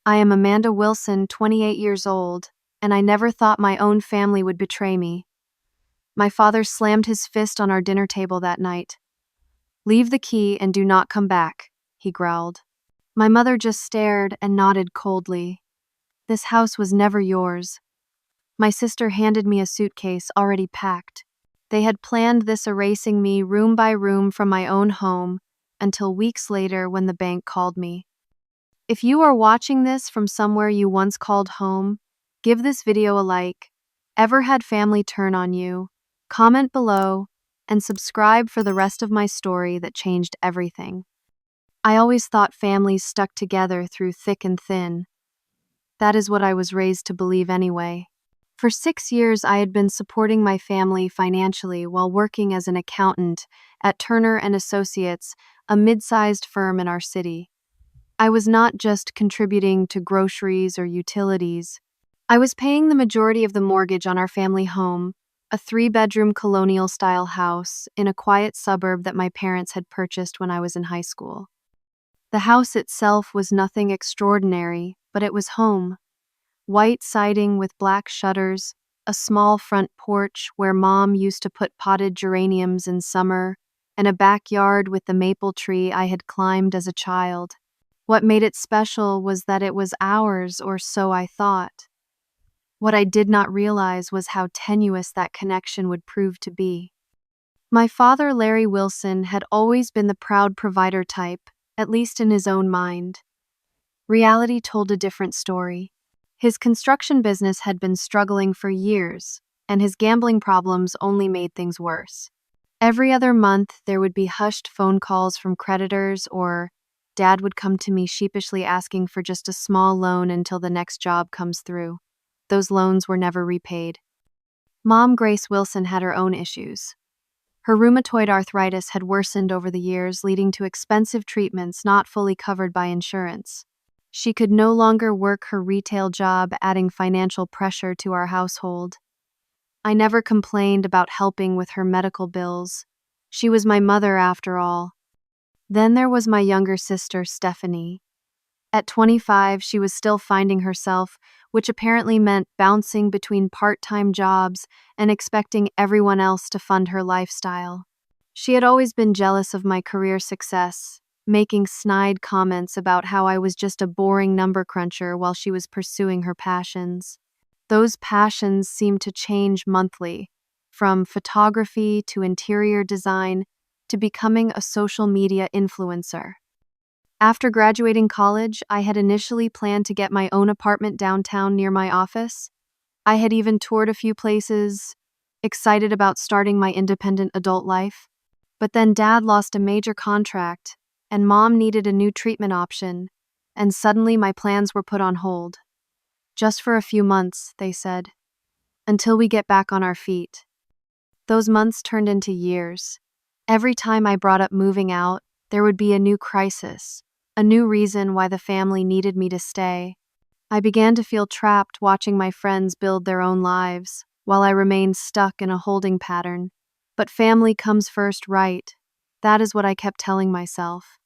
I am Amanda Wilson, 28 years old, and I never thought my own family would betray me. My father slammed his fist on our dinner table that night. "Leave the key and do not come back," he growled. My mother just stared and nodded coldly. "This house was never yours." My sister handed me a suitcase already packed. They had planned this, erasing me room by room from my own home, until weeks later when the bank called me. If you are watching this from somewhere you once called home, give this video a like. Ever had family turn on you? Comment below, and subscribe for the rest of my story that changed everything. I always thought families stuck together through thick and thin. That is what I was raised to believe anyway. For 6 years, I had been supporting my family financially while working as an accountant at Turner & Associates, a mid-sized firm in our city. I was not just contributing to groceries or utilities. I was paying the majority of the mortgage on our family home, a 3-bedroom colonial-style house in a quiet suburb that my parents had purchased when I was in high school. The house itself was nothing extraordinary, but it was home. White siding with black shutters, a small front porch where Mom used to put potted geraniums in summer, and a backyard with the maple tree I had climbed as a child. What made it special was that it was ours, or so I thought. What I did not realize was how tenuous that connection would prove to be. My father, Larry Wilson, had always been the proud provider type, at least in his own mind. Reality told a different story. His construction business had been struggling for years, and his gambling problems only made things worse. Every other month, there would be hushed phone calls from creditors, or Dad would come to me sheepishly asking for just a small loan until the next job comes through. Those loans were never repaid. Mom, Grace Wilson, had her own issues. Her rheumatoid arthritis had worsened over the years, leading to expensive treatments not fully covered by insurance. She could no longer work her retail job, adding financial pressure to our household. I never complained about helping with her medical bills. She was my mother after all. Then there was my younger sister, Stephanie. At 25, she was still finding herself, which apparently meant bouncing between part-time jobs and expecting everyone else to fund her lifestyle. She had always been jealous of my career success, making snide comments about how I was just a boring number cruncher while she was pursuing her passions. Those passions seemed to change monthly, from photography to interior design to becoming a social media influencer. After graduating college, I had initially planned to get my own apartment downtown near my office. I had even toured a few places, excited about starting my independent adult life. But then Dad lost a major contract, and Mom needed a new treatment option, and suddenly my plans were put on hold. Just for a few months, they said, until we get back on our feet. Those months turned into years. Every time I brought up moving out, there would be a new crisis, a new reason why the family needed me to stay. I began to feel trapped watching my friends build their own lives, while I remained stuck in a holding pattern. But family comes first, right? That is what I kept telling myself.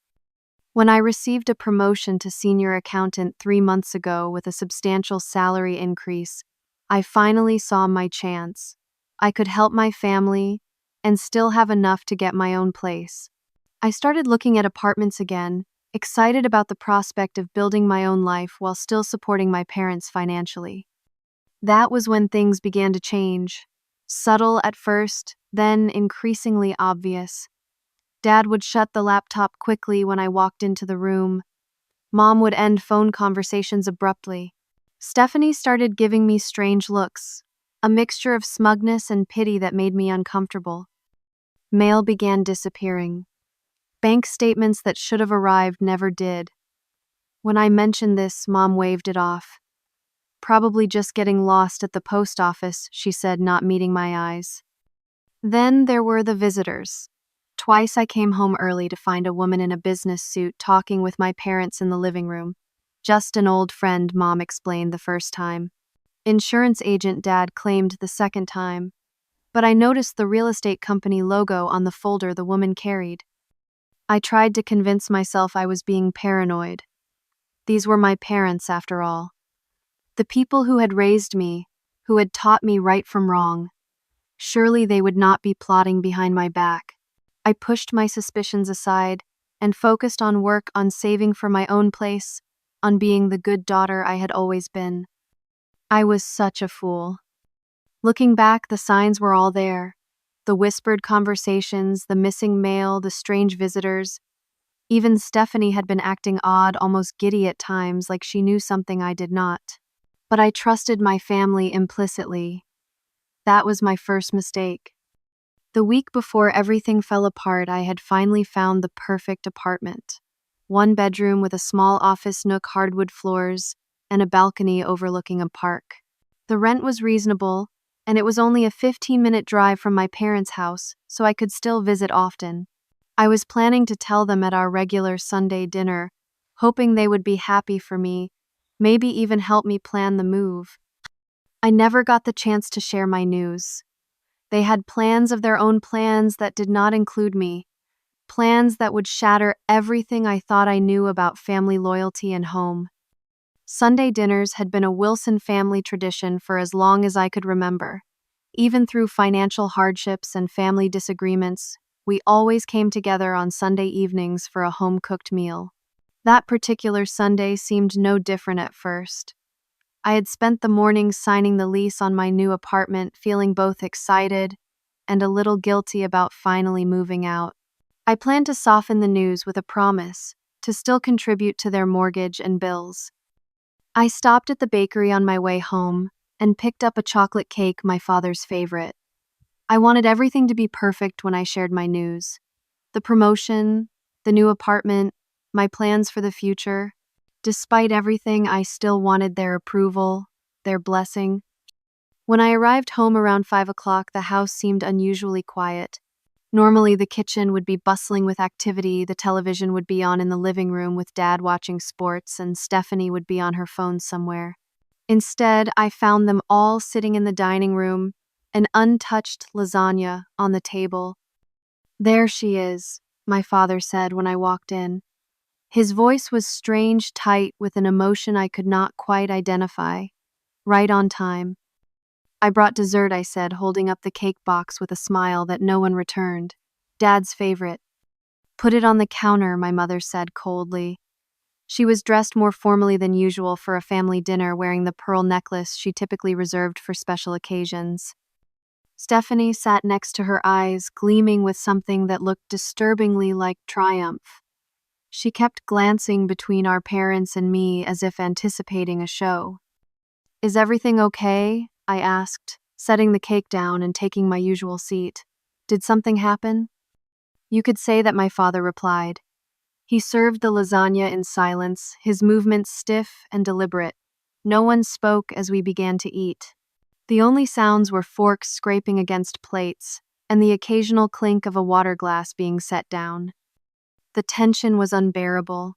When I received a promotion to senior accountant 3 months ago with a substantial salary increase, I finally saw my chance. I could help my family and still have enough to get my own place. I started looking at apartments again, excited about the prospect of building my own life while still supporting my parents financially. That was when things began to change. Subtle at first, then increasingly obvious. Dad would shut the laptop quickly when I walked into the room. Mom would end phone conversations abruptly. Stephanie started giving me strange looks, a mixture of smugness and pity that made me uncomfortable. Mail began disappearing. Bank statements that should have arrived never did. When I mentioned this, Mom waved it off. "Probably just getting lost at the post office," she said, not meeting my eyes. Then there were the visitors. Twice I came home early to find a woman in a business suit talking with my parents in the living room. "Just an old friend," Mom explained the first time. "Insurance agent," Dad claimed the second time. But I noticed the real estate company logo on the folder the woman carried. I tried to convince myself I was being paranoid. These were my parents, after all. The people who had raised me, who had taught me right from wrong. Surely they would not be plotting behind my back. I pushed my suspicions aside and focused on work, on saving for my own place, on being the good daughter I had always been. I was such a fool. Looking back, the signs were all there. The whispered conversations, the missing mail, the strange visitors. Even Stephanie had been acting odd, almost giddy at times, like she knew something I did not. But I trusted my family implicitly. That was my first mistake. The week before everything fell apart, I had finally found the perfect apartment. One bedroom with a small office nook, hardwood floors, and a balcony overlooking a park. The rent was reasonable, and it was only a 15-minute drive from my parents' house, so I could still visit often. I was planning to tell them at our regular Sunday dinner, hoping they would be happy for me, maybe even help me plan the move. I never got the chance to share my news. They had plans of their own, plans that did not include me, plans that would shatter everything I thought I knew about family loyalty and home. Sunday dinners had been a Wilson family tradition for as long as I could remember. Even through financial hardships and family disagreements, we always came together on Sunday evenings for a home-cooked meal. That particular Sunday seemed no different at first. I had spent the morning signing the lease on my new apartment, feeling both excited and a little guilty about finally moving out. I planned to soften the news with a promise to still contribute to their mortgage and bills. I stopped at the bakery on my way home and picked up a chocolate cake, my father's favorite. I wanted everything to be perfect when I shared my news. The promotion, the new apartment, my plans for the future. Despite everything, I still wanted their approval, their blessing. When I arrived home around 5 o'clock, the house seemed unusually quiet. Normally, the kitchen would be bustling with activity, the television would be on in the living room with Dad watching sports, and Stephanie would be on her phone somewhere. Instead, I found them all sitting in the dining room, an untouched lasagna on the table. "There she is," my father said when I walked in. His voice was strange, tight, with an emotion I could not quite identify. "Right on time." "I brought dessert," I said, holding up the cake box with a smile that no one returned. "Dad's favorite." "Put it on the counter," my mother said coldly. She was dressed more formally than usual for a family dinner, wearing the pearl necklace she typically reserved for special occasions. Stephanie sat next to her, eyes gleaming with something that looked disturbingly like triumph. She kept glancing between our parents and me as if anticipating a show. "Is everything okay?" I asked, setting the cake down and taking my usual seat. "Did something happen?" "You could say that," my father replied. He served the lasagna in silence, his movements stiff and deliberate. No one spoke as we began to eat. The only sounds were forks scraping against plates and the occasional clink of a water glass being set down. The tension was unbearable.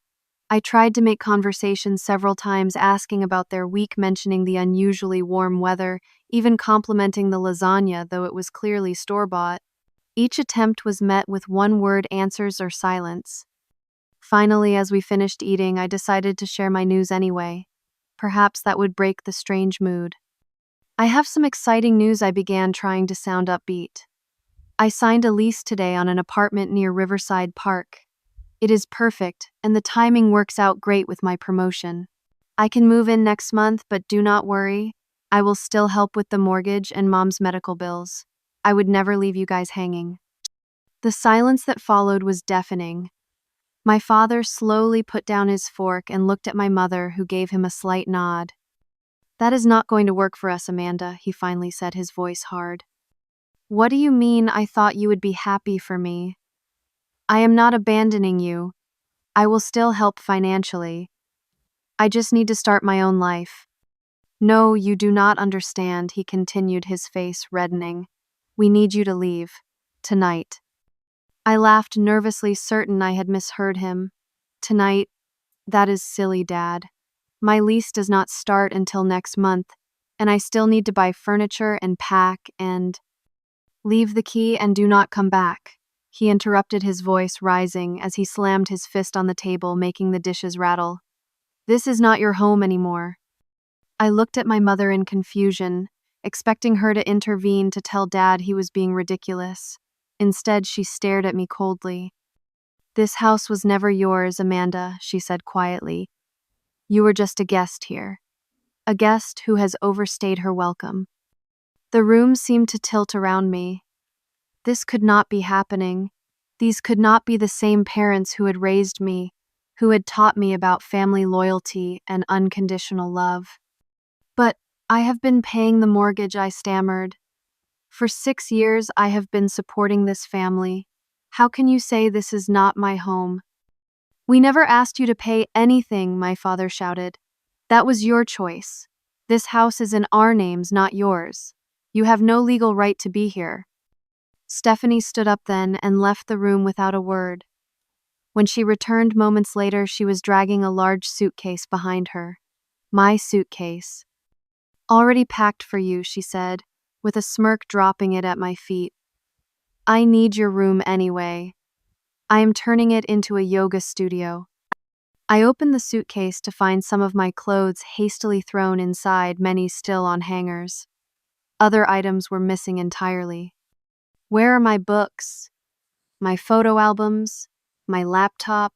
I tried to make conversation several times, asking about their week, mentioning the unusually warm weather, even complimenting the lasagna, though it was clearly store-bought. Each attempt was met with one-word answers or silence. Finally, as we finished eating, I decided to share my news anyway. Perhaps that would break the strange mood. "I have some exciting news," I began, trying to sound upbeat. "I signed a lease today on an apartment near Riverside Park. It is perfect, and the timing works out great with my promotion. I can move in next month, but do not worry. I will still help with the mortgage and Mom's medical bills. I would never leave you guys hanging." The silence that followed was deafening. My father slowly put down his fork and looked at my mother, who gave him a slight nod. "That is not going to work for us, Amanda," he finally said, his voice hard. "What do you mean? I thought you would be happy for me." "I am not abandoning you. I will still help financially. I just need to start my own life." "No, you do not understand," he continued, his face reddening. "We need you to leave. Tonight." I laughed nervously, certain I had misheard him. "Tonight? That is silly, Dad. My lease does not start until next month, and I still need to buy furniture and pack and—" "Leave the key and do not come back," he interrupted, his voice rising as he slammed his fist on the table, making the dishes rattle. This is not your home anymore. I looked at my mother in confusion, expecting her to intervene to tell Dad he was being ridiculous. Instead, she stared at me coldly. This house was never yours, Amanda, she said quietly. You were just a guest here. A guest who has overstayed her welcome. The room seemed to tilt around me. This could not be happening. These could not be the same parents who had raised me, who had taught me about family loyalty and unconditional love. But I have been paying the mortgage, I stammered. For 6 years, I have been supporting this family. How can you say this is not my home? We never asked you to pay anything, my father shouted. That was your choice. This house is in our names, not yours. You have no legal right to be here. Stephanie stood up then and left the room without a word. When she returned moments later, she was dragging a large suitcase behind her. My suitcase. Already packed for you, she said, with a smirk dropping it at my feet. I need your room anyway. I am turning it into a yoga studio. I opened the suitcase to find some of my clothes hastily thrown inside, many still on hangers. Other items were missing entirely. Where are my books? My photo albums? My laptop?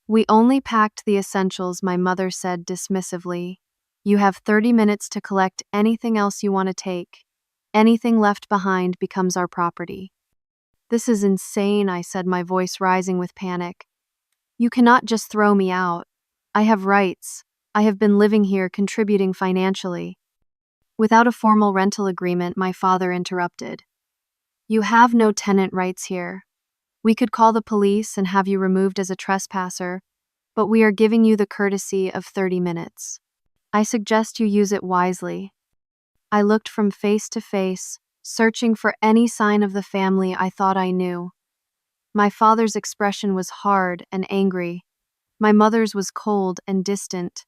We only packed the essentials, my mother said dismissively. You have 30 minutes to collect anything else you want to take. Anything left behind becomes our property. This is insane, I said, my voice rising with panic. You cannot just throw me out. I have rights. I have been living here, contributing financially. Without a formal rental agreement, my father interrupted. You have no tenant rights here. We could call the police and have you removed as a trespasser, but we are giving you the courtesy of 30 minutes. I suggest you use it wisely. I looked from face to face, searching for any sign of the family I thought I knew. My father's expression was hard and angry. My mother's was cold and distant.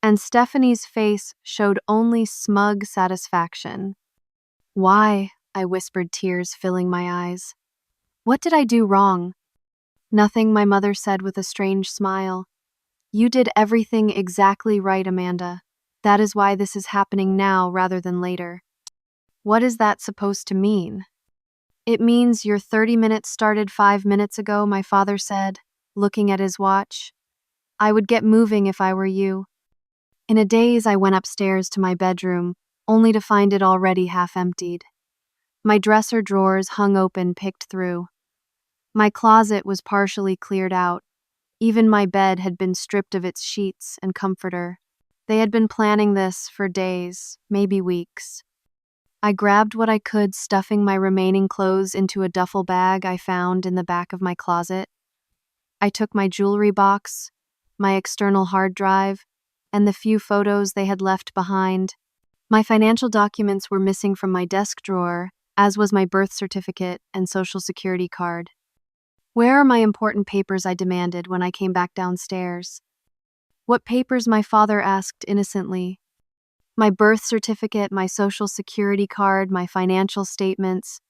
And Stephanie's face showed only smug satisfaction. Why? I whispered, tears filling my eyes. What did I do wrong? Nothing, my mother said with a strange smile. You did everything exactly right, Amanda. That is why this is happening now rather than later. What is that supposed to mean? It means your 30 minutes started 5 minutes ago, my father said, looking at his watch. I would get moving if I were you. In a daze, I went upstairs to my bedroom, only to find it already half emptied. My dresser drawers hung open, picked through. My closet was partially cleared out. Even my bed had been stripped of its sheets and comforter. They had been planning this for days, maybe weeks. I grabbed what I could, stuffing my remaining clothes into a duffel bag I found in the back of my closet. I took my jewelry box, my external hard drive, and the few photos they had left behind. My financial documents were missing from my desk drawer, as was my birth certificate and social security card. Where are my important papers? I demanded when I came back downstairs. What papers? My father asked innocently. My birth certificate, my social security card, my financial statements.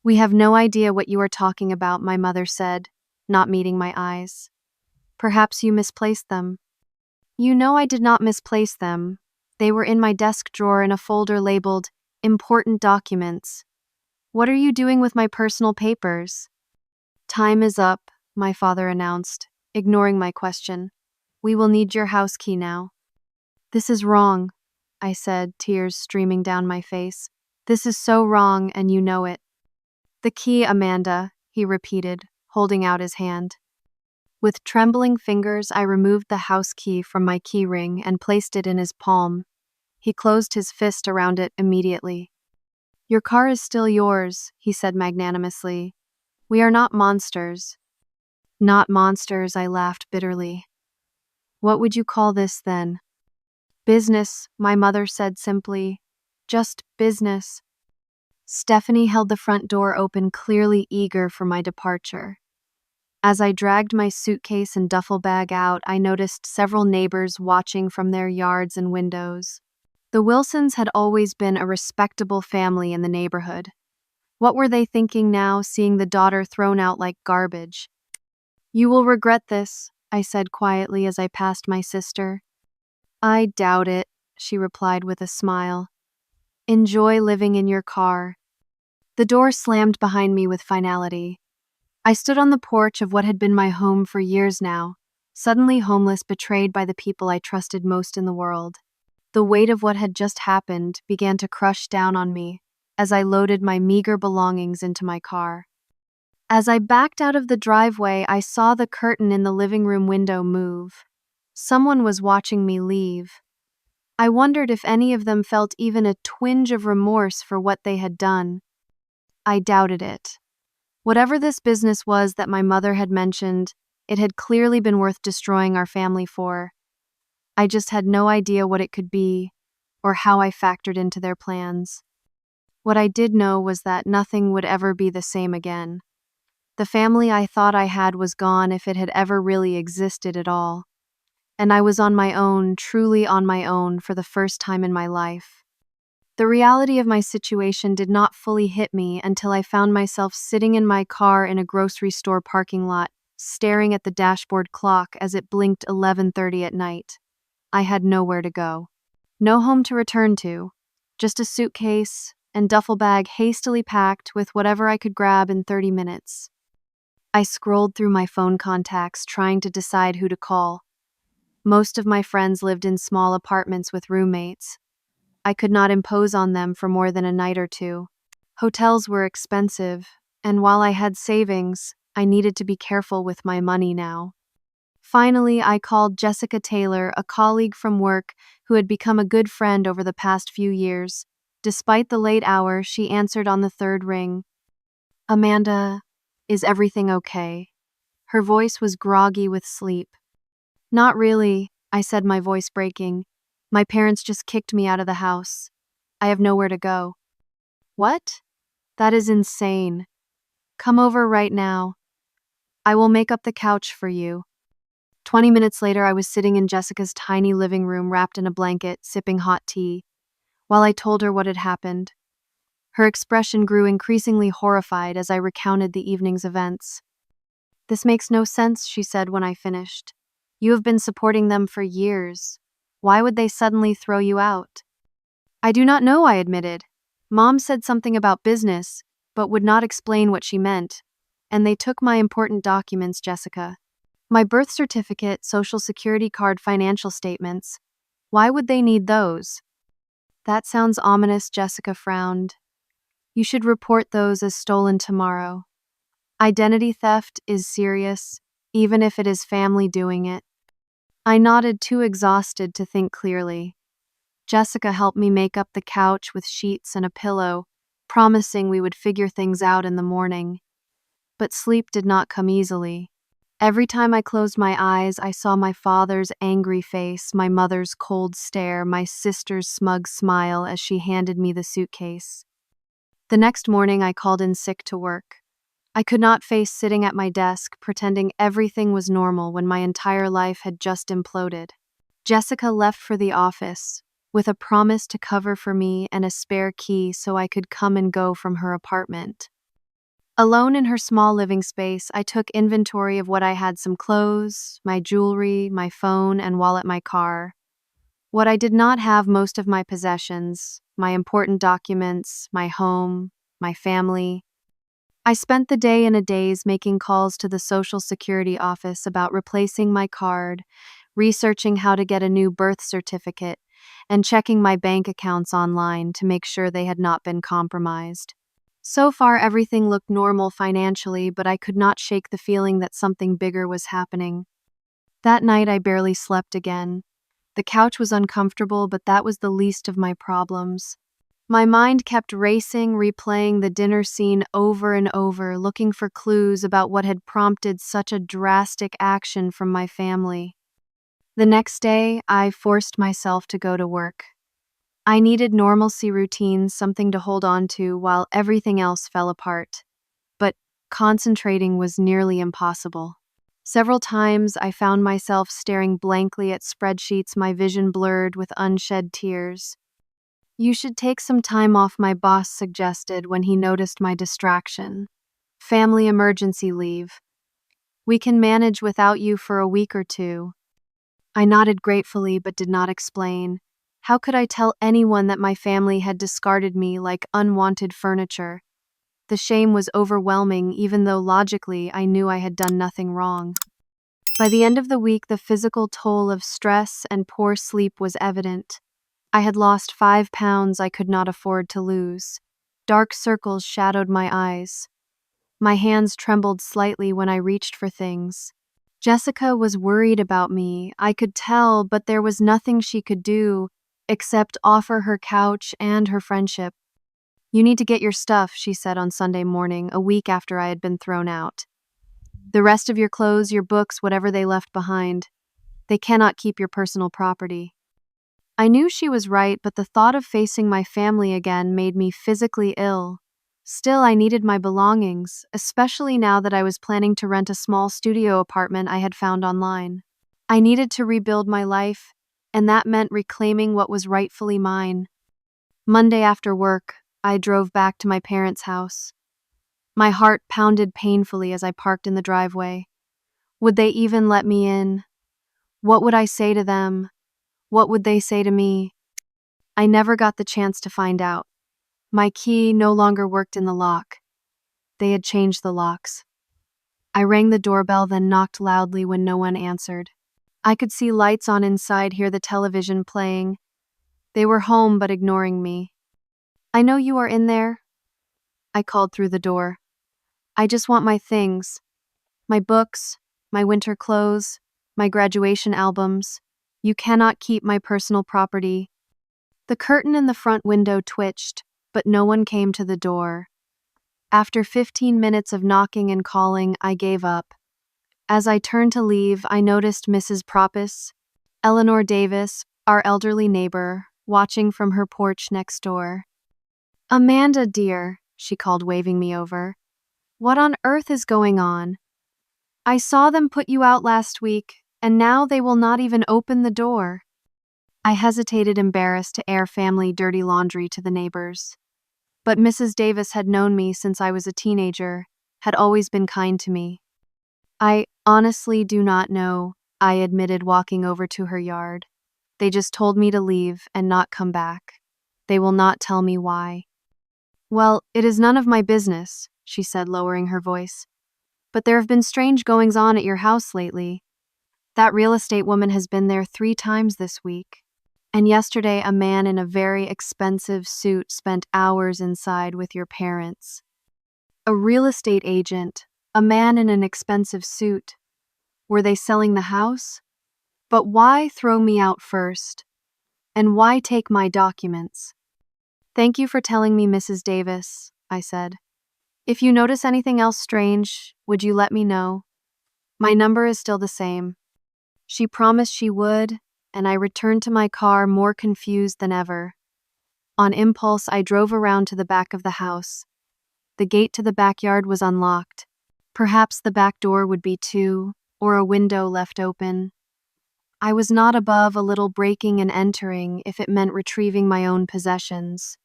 We have no idea what you are talking about, my mother said, not meeting my eyes. Perhaps you misplaced them. You know I did not misplace them. They were in my desk drawer in a folder labeled Important Documents. What are you doing with my personal papers? Time is up, my father announced, ignoring my question. We will need your house key now. This is wrong, I said, tears streaming down my face. This is so wrong, and you know it. The key, Amanda, he repeated, holding out his hand. With trembling fingers, I removed the house key from my key ring and placed it in his palm. He closed his fist around it immediately. Your car is still yours, he said magnanimously. We are not monsters. Not monsters, I laughed bitterly. What would you call this then? Business, my mother said simply. Just business. Stephanie held the front door open, clearly eager for my departure. As I dragged my suitcase and duffel bag out, I noticed several neighbors watching from their yards and windows. The Wilsons had always been a respectable family in the neighborhood. What were they thinking now, seeing the daughter thrown out like garbage? You will regret this, I said quietly as I passed my sister. I doubt it, she replied with a smile. Enjoy living in your car. The door slammed behind me with finality. I stood on the porch of what had been my home for years now, suddenly homeless, betrayed by the people I trusted most in the world. The weight of what had just happened began to crush down on me as I loaded my meager belongings into my car. As I backed out of the driveway, I saw the curtain in the living room window move. Someone was watching me leave. I wondered if any of them felt even a twinge of remorse for what they had done. I doubted it. Whatever this business was that my mother had mentioned, it had clearly been worth destroying our family for. I just had no idea what it could be, or how I factored into their plans. What I did know was that nothing would ever be the same again. The family I thought I had was gone, if it had ever really existed at all. And I was on my own, truly on my own, for the first time in my life. The reality of my situation did not fully hit me until I found myself sitting in my car in a grocery store parking lot, staring at the dashboard clock as it blinked 11:30 at night. I had nowhere to go. No home to return to. Just a suitcase and duffel bag hastily packed with whatever I could grab in 30 minutes. I scrolled through my phone contacts, trying to decide who to call. Most of my friends lived in small apartments with roommates. I could not impose on them for more than a night or two. Hotels were expensive, and while I had savings, I needed to be careful with my money now. Finally, I called Jessica Taylor, a colleague from work who had become a good friend over the past few years. Despite the late hour, she answered on the third ring. Amanda, is everything okay? Her voice was groggy with sleep. Not really, I said, my voice breaking. My parents just kicked me out of the house. I have nowhere to go. What? That is insane. Come over right now. I will make up the couch for you. 20 minutes later, I was sitting in Jessica's tiny living room, wrapped in a blanket, sipping hot tea, while I told her what had happened. Her expression grew increasingly horrified as I recounted the evening's events. This makes no sense, she said when I finished. You have been supporting them for years. Why would they suddenly throw you out? I do not know, I admitted. Mom said something about business, but would not explain what she meant. And they took my important documents, Jessica. My birth certificate, social security card, financial statements. Why would they need those? That sounds ominous, Jessica frowned. You should report those as stolen tomorrow. Identity theft is serious, even if it is family doing it. I nodded, too exhausted to think clearly. Jessica helped me make up the couch with sheets and a pillow, promising we would figure things out in the morning. But sleep did not come easily. Every time I closed my eyes, I saw my father's angry face, my mother's cold stare, my sister's smug smile as she handed me the suitcase. The next morning, I called in sick to work. I could not face sitting at my desk, pretending everything was normal when my entire life had just imploded. Jessica left for the office, with a promise to cover for me and a spare key so I could come and go from her apartment. Alone in her small living space, I took inventory of what I had: some clothes, my jewelry, my phone, and wallet, my car. What I did not have: most of my possessions, my important documents, my home, my family. I spent the day in a daze, making calls to the Social Security office about replacing my card, researching how to get a new birth certificate, and checking my bank accounts online to make sure they had not been compromised. So far, everything looked normal financially, but I could not shake the feeling that something bigger was happening. That night, I barely slept again. The couch was uncomfortable, but that was the least of my problems. My mind kept racing, replaying the dinner scene over and over, looking for clues about what had prompted such a drastic action from my family. The next day, I forced myself to go to work. I needed normalcy, routines, something to hold on to while everything else fell apart. But concentrating was nearly impossible. Several times, I found myself staring blankly at spreadsheets, my vision blurred with unshed tears. You should take some time off, my boss suggested when he noticed my distraction. Family emergency leave. We can manage without you for a week or two. I nodded gratefully but did not explain. How could I tell anyone that my family had discarded me like unwanted furniture? The shame was overwhelming, even though logically I knew I had done nothing wrong. By the end of the week, the physical toll of stress and poor sleep was evident. I had lost 5 pounds I could not afford to lose. Dark circles shadowed my eyes. My hands trembled slightly when I reached for things. Jessica was worried about me, I could tell, but there was nothing she could do except offer her couch and her friendship. You need to get your stuff, she said on Sunday morning, a week after I had been thrown out. The rest of your clothes, your books, whatever they left behind. They cannot keep your personal property. I knew she was right, but the thought of facing my family again made me physically ill. Still, I needed my belongings, especially now that I was planning to rent a small studio apartment I had found online. I needed to rebuild my life, and that meant reclaiming what was rightfully mine. Monday after work, I drove back to my parents' house. My heart pounded painfully as I parked in the driveway. Would they even let me in? What would I say to them? What would they say to me? I never got the chance to find out. My key no longer worked in the lock. They had changed the locks. I rang the doorbell, then knocked loudly when no one answered. I could see lights on inside, hear the television playing. They were home but ignoring me. I know you are in there, I called through the door. I just want my things. My books, my winter clothes, my graduation albums. You cannot keep my personal property. The curtain in the front window twitched, but no one came to the door. After 15 minutes of knocking and calling, I gave up. As I turned to leave, I noticed Mrs. Propus, Eleanor Davis, our elderly neighbor, watching from her porch next door. Amanda, dear, she called, waving me over. What on earth is going on? I saw them put you out last week, and now they will not even open the door. I hesitated, embarrassed to air family dirty laundry to the neighbors. But Mrs. Davis had known me since I was a teenager, had always been kind to me. I honestly do not know, I admitted, walking over to her yard. They just told me to leave and not come back. They will not tell me why. Well, it is none of my business, she said, lowering her voice. But there have been strange goings-on at your house lately. That real estate woman has been there 3 times this week. And yesterday, a man in a very expensive suit spent hours inside with your parents. A real estate agent, a man in an expensive suit. Were they selling the house? But why throw me out first? And why take my documents? Thank you for telling me, Mrs. Davis, I said. If you notice anything else strange, would you let me know? My number is still the same. She promised she would, and I returned to my car more confused than ever. On impulse, I drove around to the back of the house. The gate to the backyard was unlocked. Perhaps the back door would be too, or a window left open. I was not above a little breaking and entering if it meant retrieving my own possessions.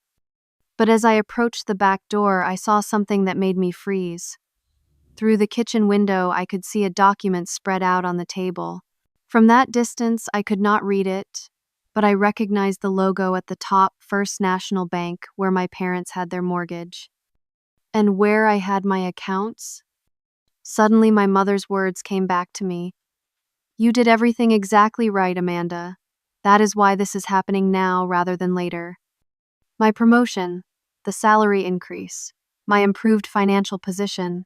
But as I approached the back door, I saw something that made me freeze. Through the kitchen window, I could see a document spread out on the table. From that distance, I could not read it, but I recognized the logo at the top, First National Bank, where my parents had their mortgage. And where I had my accounts? Suddenly, my mother's words came back to me. You did everything exactly right, Amanda. That is why this is happening now rather than later. My promotion, the salary increase, my improved financial position.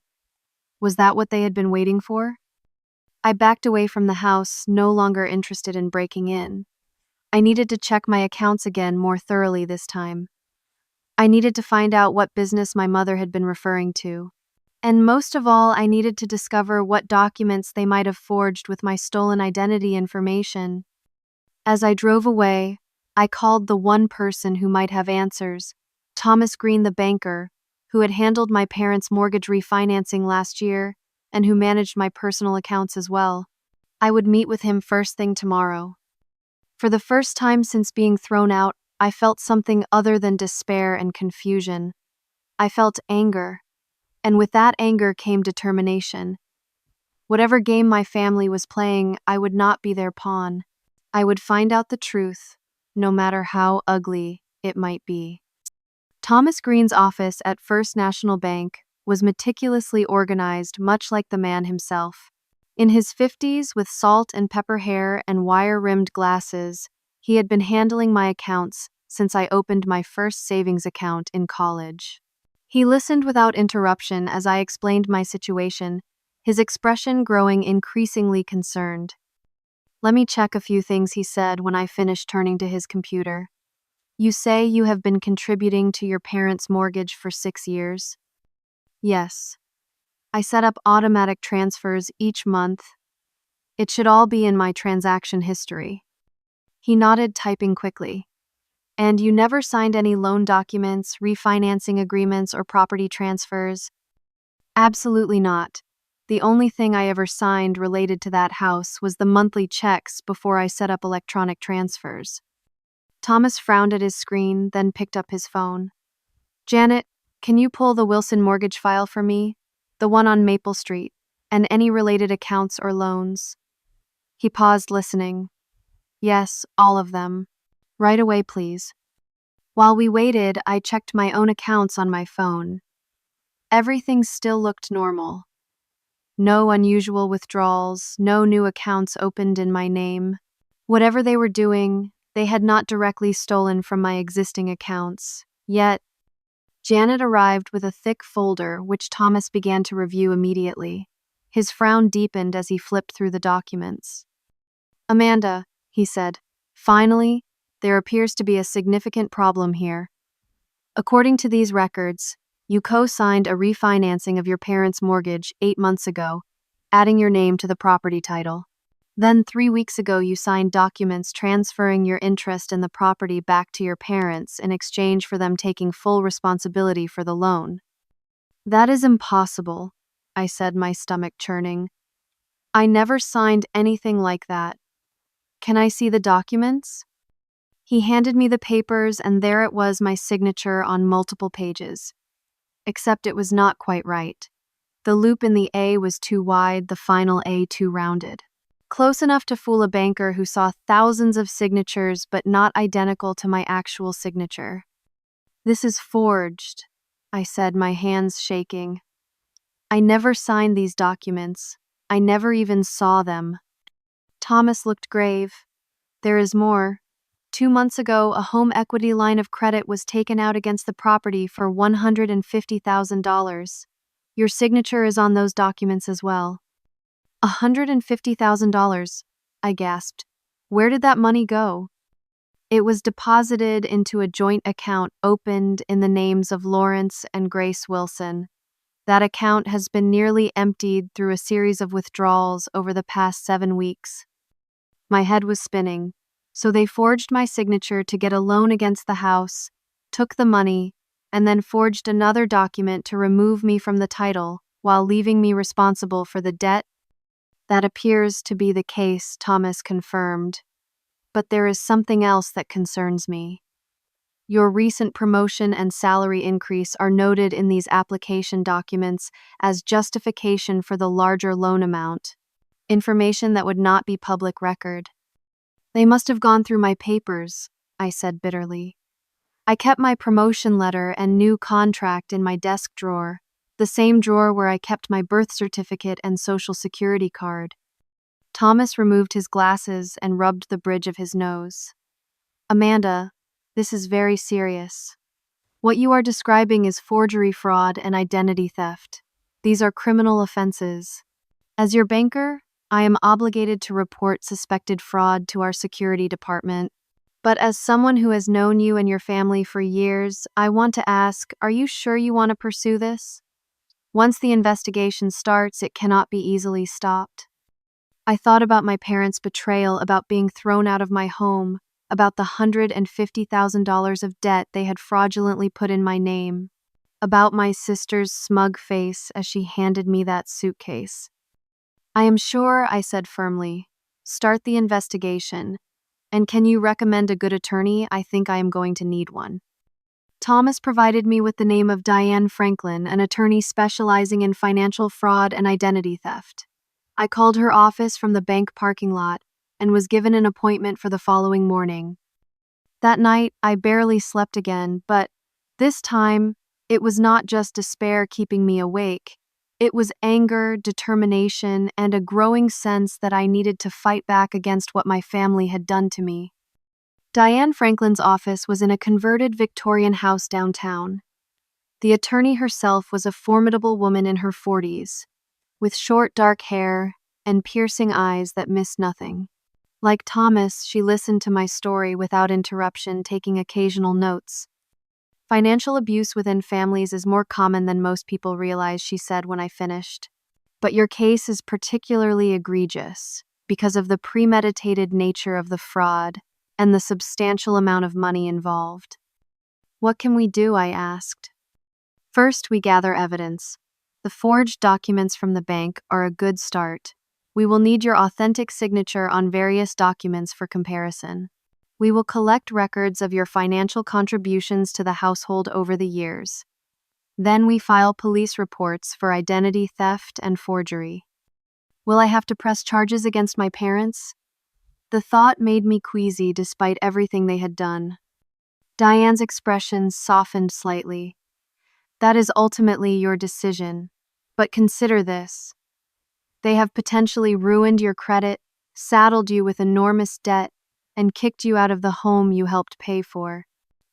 Was that what they had been waiting for? I backed away from the house, no longer interested in breaking in. I needed to check my accounts again more thoroughly this time. I needed to find out what business my mother had been referring to. And most of all, I needed to discover what documents they might have forged with my stolen identity information. As I drove away, I called the one person who might have answers, Thomas Green, the banker, who had handled my parents' mortgage refinancing last year and who managed my personal accounts as well. I would meet with him first thing tomorrow. For the first time since being thrown out, I felt something other than despair and confusion. I felt anger, and with that anger came determination. Whatever game my family was playing, I would not be their pawn. I would find out the truth, no matter how ugly it might be. Thomas Green's office at First National Bank was meticulously organized, much like the man himself. In his 50s, with salt and pepper hair and wire-rimmed glasses, he had been handling my accounts since I opened my first savings account in college. He listened without interruption as I explained my situation, his expression growing increasingly concerned. "Let me check a few things," he said when I finished, turning to his computer. "You say you have been contributing to your parents' mortgage for 6 years?" "Yes. I set up automatic transfers each month. It should all be in my transaction history." He nodded, typing quickly. "And you never signed any loan documents, refinancing agreements, or property transfers?" "Absolutely not. The only thing I ever signed related to that house was the monthly checks before I set up electronic transfers." Thomas frowned at his screen, then picked up his phone. "Janet, can you pull the Wilson mortgage file for me? The one on Maple Street, and any related accounts or loans?" He paused, listening. "Yes, all of them. Right away, please." While we waited, I checked my own accounts on my phone. Everything still looked normal. No unusual withdrawals, no new accounts opened in my name. Whatever they were doing, they had not directly stolen from my existing accounts. Yet, Janet arrived with a thick folder which Thomas began to review immediately. His frown deepened as he flipped through the documents. "Amanda," he said, "finally, there appears to be a significant problem here. According to these records, you co-signed a refinancing of your parents' mortgage 8 months ago, adding your name to the property title. Then 3 weeks ago you signed documents transferring your interest in the property back to your parents in exchange for them taking full responsibility for the loan." "That is impossible," I said, my stomach churning. "I never signed anything like that. Can I see the documents?" He handed me the papers, and there it was, my signature on multiple pages. Except it was not quite right. The loop in the A was too wide, the final A too rounded. Close enough to fool a banker who saw thousands of signatures, but not identical to my actual signature. "This is forged," I said, my hands shaking. "I never signed these documents. I never even saw them." Thomas looked grave. "There is more. 2 months ago, a home equity line of credit was taken out against the property for $150,000. Your signature is on those documents as well." $150,000, I gasped. "Where did that money go?" "It was deposited into a joint account opened in the names of Lawrence and Grace Wilson. That account has been nearly emptied through a series of withdrawals over the past 7 weeks." My head was spinning. So they forged my signature to get a loan against the house, took the money, and then forged another document to remove me from the title while leaving me responsible for the debt? "That appears to be the case," Thomas confirmed. "But there is something else that concerns me. Your recent promotion and salary increase are noted in these application documents as justification for the larger loan amount, information that would not be public record." "They must have gone through my papers," I said bitterly. "I kept my promotion letter and new contract in my desk drawer, the same drawer where I kept my birth certificate and social security card." Thomas removed his glasses and rubbed the bridge of his nose. "Amanda, this is very serious. What you are describing is forgery, fraud, and identity theft. These are criminal offenses. As your banker, I am obligated to report suspected fraud to our security department. But as someone who has known you and your family for years, I want to ask, are you sure you want to pursue this? Once the investigation starts, it cannot be easily stopped." I thought about my parents' betrayal, about being thrown out of my home, about the $150,000 of debt they had fraudulently put in my name, about my sister's smug face as she handed me that suitcase. "I am sure," I said firmly. "Start the investigation. And can you recommend a good attorney? I think I am going to need one." Thomas provided me with the name of Diane Franklin, an attorney specializing in financial fraud and identity theft. I called her office from the bank parking lot and was given an appointment for the following morning. That night, I barely slept again, but this time, it was not just despair keeping me awake. It was anger, determination, and a growing sense that I needed to fight back against what my family had done to me. Diane Franklin's office was in a converted Victorian house downtown. The attorney herself was a formidable woman in her 40s, with short dark hair and piercing eyes that missed nothing. Like Thomas, she listened to my story without interruption, taking occasional notes. Financial abuse within families is more common than most people realize, she said when I finished. But your case is particularly egregious because of the premeditated nature of the fraud and the substantial amount of money involved. What can we do? I asked. First, we gather evidence. The forged documents from the bank are a good start. We will need your authentic signature on various documents for comparison. We will collect records of your financial contributions to the household over the years. Then we file police reports for identity theft and forgery. Will I have to press charges against my parents? The thought made me queasy despite everything they had done. Diane's expression softened slightly. That is ultimately your decision, but consider this. They have potentially ruined your credit, saddled you with enormous debt, and kicked you out of the home you helped pay for.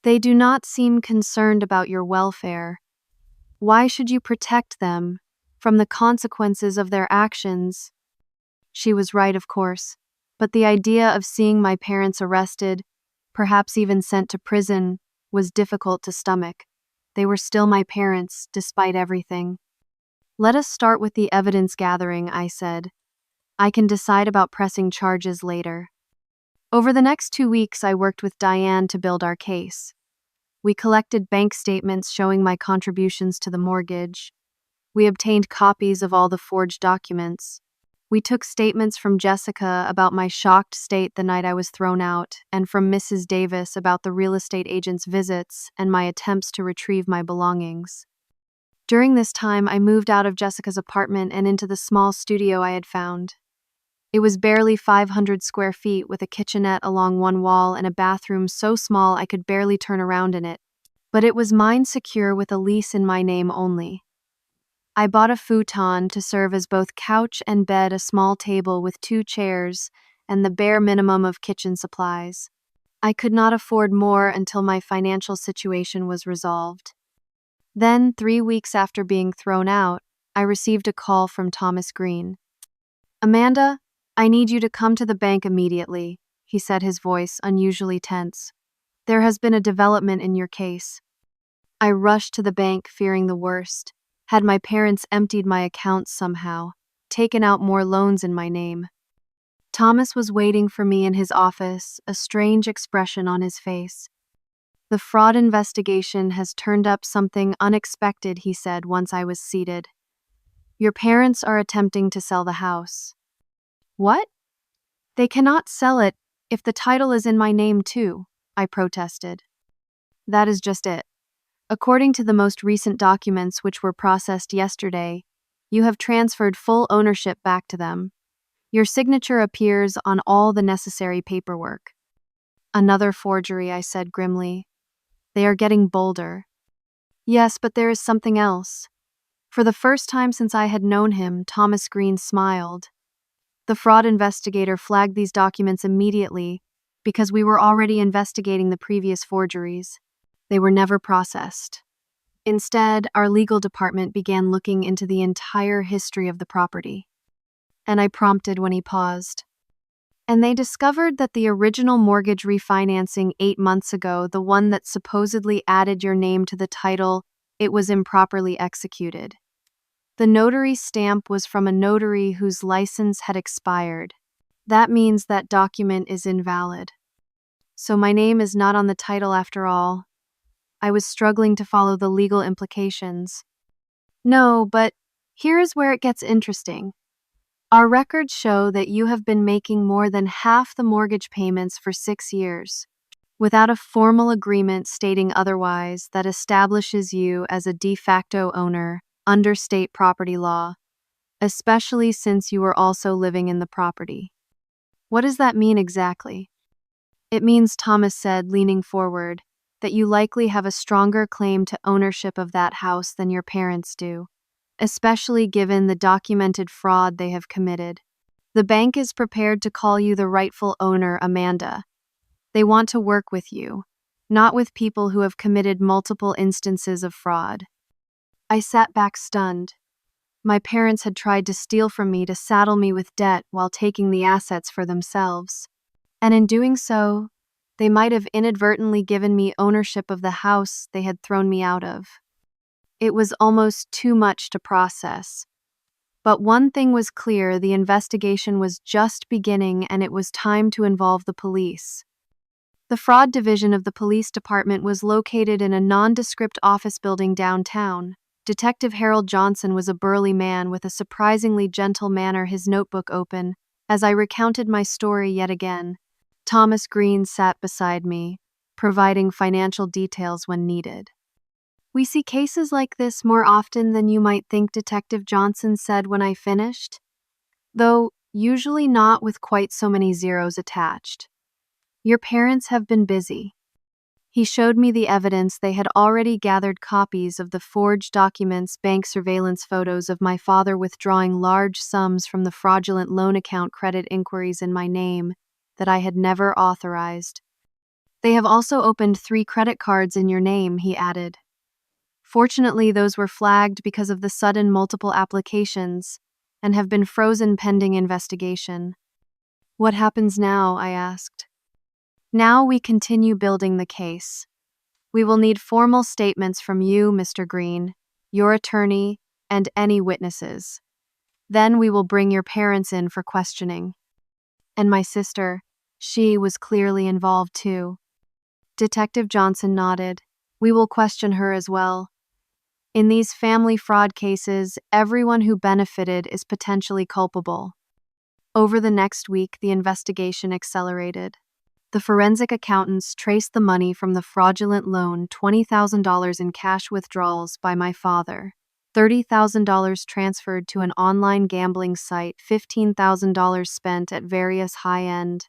They do not seem concerned about your welfare. Why should you protect them from the consequences of their actions? She was right, of course, but the idea of seeing my parents arrested, perhaps even sent to prison, was difficult to stomach. They were still my parents, despite everything. Let us start with the evidence gathering, I said. I can decide about pressing charges later. Over the next 2 weeks, I worked with Diane to build our case. We collected bank statements showing my contributions to the mortgage. We obtained copies of all the forged documents. We took statements from Jessica about my shocked state the night I was thrown out, and from Mrs. Davis about the real estate agent's visits and my attempts to retrieve my belongings. During this time, I moved out of Jessica's apartment and into the small studio I had found. It was barely 500 square feet with a kitchenette along one wall and a bathroom so small I could barely turn around in it. But it was mine secure with a lease in my name only. I bought a futon to serve as both couch and bed, a small table with 2 chairs, and the bare minimum of kitchen supplies. I could not afford more until my financial situation was resolved. Then, 3 weeks after being thrown out, I received a call from Thomas Green. "Amanda, I need you to come to the bank immediately," he said, his voice unusually tense. "There has been a development in your case." I rushed to the bank, fearing the worst. Had my parents emptied my accounts somehow, taken out more loans in my name? Thomas was waiting for me in his office, a strange expression on his face. "The fraud investigation has turned up something unexpected," he said once I was seated. "Your parents are attempting to sell the house." "What? They cannot sell it if the title is in my name too," I protested. "That is just it. According to the most recent documents which were processed yesterday, you have transferred full ownership back to them. Your signature appears on all the necessary paperwork." "Another forgery," I said grimly. "They are getting bolder." "Yes, but there is something else." For the first time since I had known him, Thomas Green smiled. "The fraud investigator flagged these documents immediately because we were already investigating the previous forgeries. They were never processed. Instead, our legal department began looking into the entire history of the property." And I prompted when he paused. "And they discovered that the original mortgage refinancing 8 months ago, the one that supposedly added your name to the title, it was improperly executed. The notary stamp was from a notary whose license had expired. That means that document is invalid. So my name is not on the title after all." I was struggling to follow the legal implications. "No, but here is where it gets interesting. Our records show that you have been making more than half the mortgage payments for 6 years, without a formal agreement stating otherwise that establishes you as a de facto owner under state property law. especially since you were also living in the property. What does that mean exactly? It means, Thomas said, leaning forward, that you likely have a stronger claim to ownership of that house than your parents do, especially given the documented fraud they have committed. The bank is prepared to call you the rightful owner, Amanda. They want to work with you, not with people who have committed multiple instances of fraud. I sat back stunned. My parents had tried to steal from me to saddle me with debt while taking the assets for themselves. And in doing so, they might have inadvertently given me ownership of the house they had thrown me out of. It was almost too much to process. But one thing was clear: the investigation was just beginning and it was time to involve the police. The fraud division of the police department was located in a nondescript office building downtown. Detective Harold Johnson was a burly man with a surprisingly gentle manner, his notebook open, as I recounted my story yet again. Thomas Green sat beside me, providing financial details when needed. We see cases like this more often than you might think, Detective Johnson said when I finished, though usually not with quite so many zeros attached. Your parents have been busy. He showed me the evidence. They had already gathered copies of the forged documents, bank surveillance photos of my father withdrawing large sums from the fraudulent loan account, credit inquiries in my name that I had never authorized. They have also opened 3 credit cards in your name, he added. Fortunately, those were flagged because of the sudden multiple applications and have been frozen pending investigation. What happens now? I asked. Now we continue building the case. We will need formal statements from you, Mr. Green, your attorney, and any witnesses. Then we will bring your parents in for questioning. And my sister, she was clearly involved too. Detective Johnson nodded. We will question her as well. In these family fraud cases, everyone who benefited is potentially culpable. Over the next week, the investigation accelerated. The forensic accountants traced the money from the fraudulent loan, $20,000 in cash withdrawals by my father, $30,000 transferred to an online gambling site, $15,000 spent at various high-end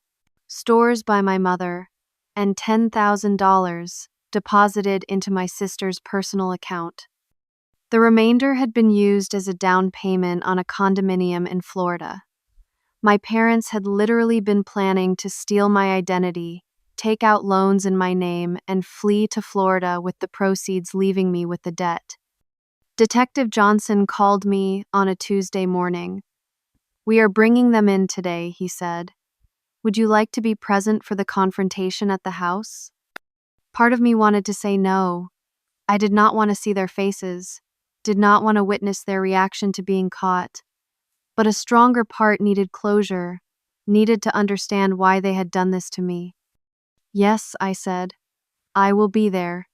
stores by my mother, and $10,000 deposited into my sister's personal account. The remainder had been used as a down payment on a condominium in Florida. My parents had literally been planning to steal my identity, take out loans in my name, and flee to Florida with the proceeds, leaving me with the debt. Detective Johnson called me on a Tuesday morning. We are bringing them in today, he said. Would you like to be present for the confrontation at the house? Part of me wanted to say no. I did not want to see their faces, did not want to witness their reaction to being caught. But a stronger part needed closure, needed to understand why they had done this to me. Yes, I said. I will be there.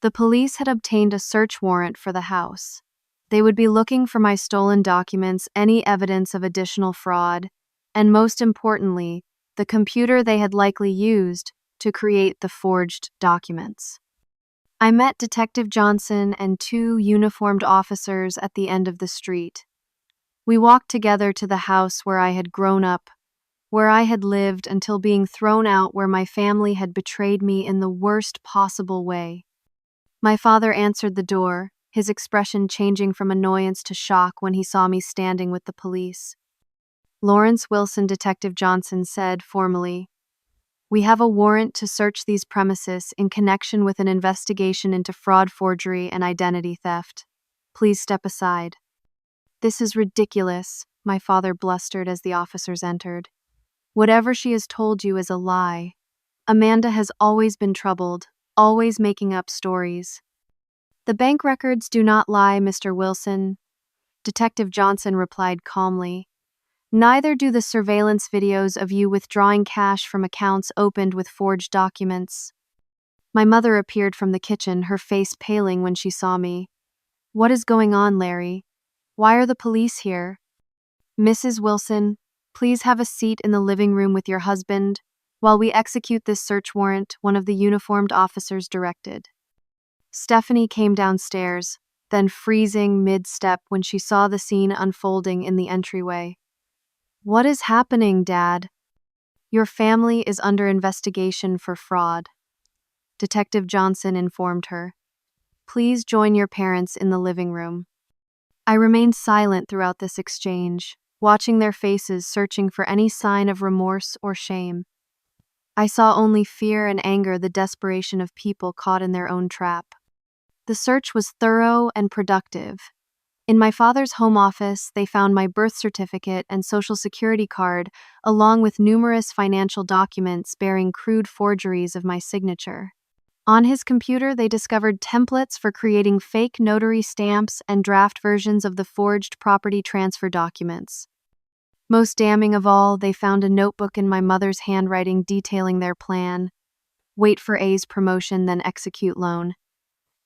The police had obtained a search warrant for the house. They would be looking for my stolen documents, any evidence of additional fraud, and most importantly, the computer they had likely used to create the forged documents. I met Detective Johnson and 2 uniformed officers at the end of the street. We walked together to the house where I had grown up, where I had lived until being thrown out, where my family had betrayed me in the worst possible way. My father answered the door, his expression changing from annoyance to shock when he saw me standing with the police. Lawrence Wilson, Detective Johnson said formally, "We have a warrant to search these premises in connection with an investigation into fraud, forgery, and identity theft. Please step aside." "This is ridiculous," my father blustered as the officers entered. "Whatever she has told you is a lie. Amanda has always been troubled, always making up stories." "The bank records do not lie, Mr. Wilson," Detective Johnson replied calmly. "Neither do the surveillance videos of you withdrawing cash from accounts opened with forged documents." My mother appeared from the kitchen, her face paling when she saw me. "What is going on, Larry? Why are the police here?" "Mrs. Wilson, please have a seat in the living room with your husband while we execute this search warrant," one of the uniformed officers directed. Stephanie came downstairs, then freezing mid-step when she saw the scene unfolding in the entryway. "What is happening, Dad?" "Your family is under investigation for fraud," Detective Johnson informed her. "Please join your parents in the living room." I remained silent throughout this exchange, watching their faces searching for any sign of remorse or shame. I saw only fear and anger, the desperation of people caught in their own trap. The search was thorough and productive. In my father's home office, they found my birth certificate and social security card, along with numerous financial documents bearing crude forgeries of my signature. On his computer, they discovered templates for creating fake notary stamps and draft versions of the forged property transfer documents. Most damning of all, they found a notebook in my mother's handwriting detailing their plan. Wait for A's promotion, then execute loan.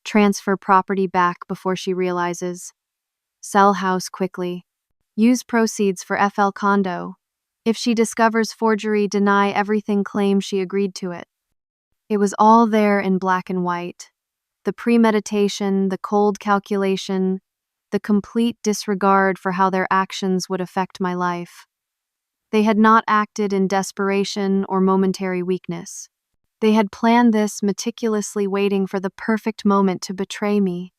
Transfer property back before she realizes. Sell house quickly. Use proceeds for FL condo. If she discovers forgery, deny everything, claim she agreed to it. It was all there in black and white. The premeditation, the cold calculation, the complete disregard for how their actions would affect my life. They had not acted in desperation or momentary weakness. They had planned this, meticulously waiting for the perfect moment to betray me.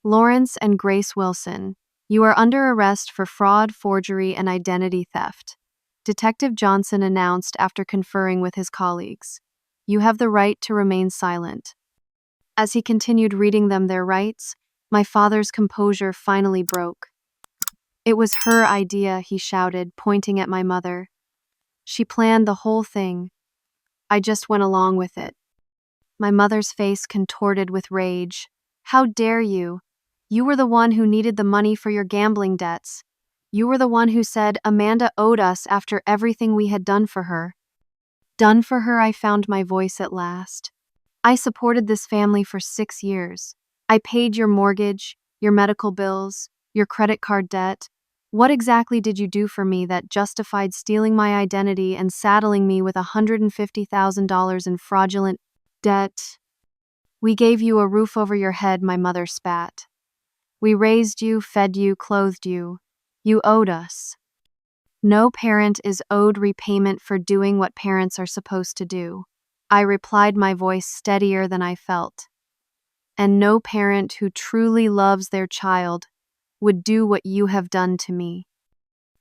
"Lawrence and Grace Wilson, you are under arrest for fraud, forgery, and identity theft," Detective Johnson announced after conferring with his colleagues. "You have the right to remain silent." As he continued reading them their rights, my father's composure finally broke. "It was her idea," he shouted, pointing at my mother. "She planned the whole thing. I just went along with it." My mother's face contorted with rage. "How dare you? You were the one who needed the money for your gambling debts. You were the one who said Amanda owed us after everything we had done for her." Done for her, I found my voice at last. "I supported this family for 6 years. I paid your mortgage, your medical bills, your credit card debt. What exactly did you do for me that justified stealing my identity and saddling me with $150,000 in fraudulent debt?" "We gave you a roof over your head," my mother spat. "We raised you, fed you, clothed you. You owed us." "No parent is owed repayment for doing what parents are supposed to do," I replied, my voice steadier than I felt. "And no parent who truly loves their child would do what you have done to me."